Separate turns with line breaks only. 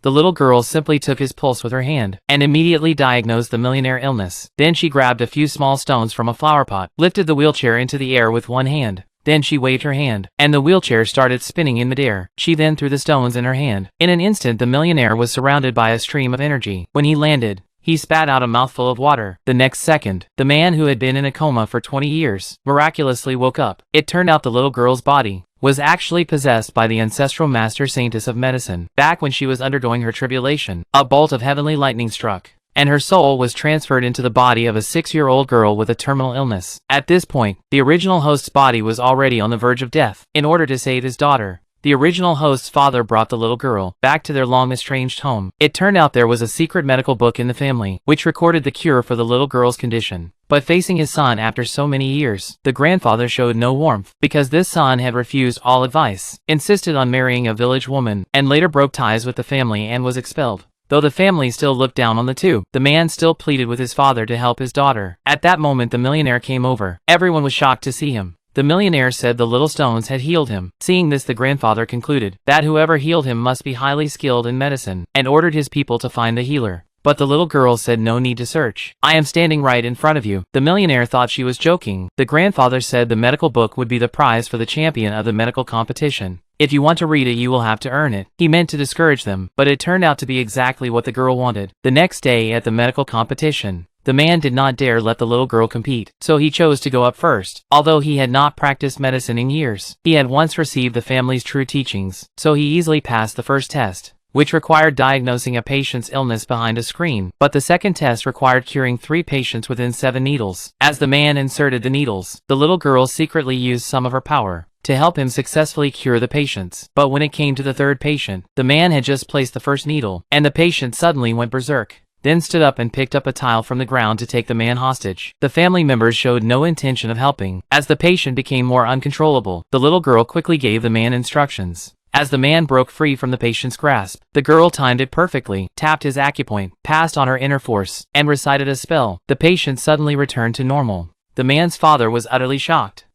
The little girl simply took his pulse with her hand and immediately diagnosed the millionaire illness. Then she grabbed a few small stones from a flower pot, lifted the wheelchair into the air with one hand. Then she waved her hand, and the wheelchair started spinning in midair. She then threw the stones in her hand. In an instant, the millionaire was surrounded by a stream of energy. When he landed, he spat out a mouthful of water. The next second, the man who had been in a coma for 20 years miraculously woke up. It turned out the little girl's body was actually possessed by the ancestral master saintess of medicine. Back when she was undergoing her tribulation, a bolt of heavenly lightning struck, and her soul was transferred into the body of a 6-year-old girl with a terminal illness. At this point, the original host's body was already on the verge of death. In order to save his daughter, the original host's father brought the little girl back to their long-estranged home. It turned out there was a secret medical book in the family, which recorded the cure for the little girl's condition. But facing his son after so many years, the grandfather showed no warmth, because this son had refused all advice, insisted on marrying a village woman, and later broke ties with the family and was expelled. Though the family still looked down on the two, the man still pleaded with his father to help his daughter. At that moment, the millionaire came over. Everyone was shocked to see him. The millionaire said the little stones had healed him. Seeing this, the grandfather concluded that whoever healed him must be highly skilled in medicine, and ordered his people to find the healer. But the little girl said no need to search. I am standing right in front of you. The millionaire thought she was joking. The grandfather said the medical book would be the prize for the champion of the medical competition. If you want to read it, you will have to earn it. He meant to discourage them, but it turned out to be exactly what the girl wanted. The next day at the medical competition, the man did not dare let the little girl compete, so he chose to go up first. Although he had not practiced medicine in years, he had once received the family's true teachings, so he easily passed the first test, which required diagnosing a patient's illness behind a screen. But the second test required curing 3 patients within 7 needles. As the man inserted the needles, the little girl secretly used some of her power to help him successfully cure the patients. But when it came to the third patient, the man had just placed the first needle, and the patient suddenly went berserk, then stood up and picked up a tile from the ground to take the man hostage. The family members showed no intention of helping. As the patient became more uncontrollable, the little girl quickly gave the man instructions. As the man broke free from the patient's grasp, the girl timed it perfectly, tapped his acupoint, passed on her inner force, and recited a spell. The patient suddenly returned to normal. The man's father was utterly shocked.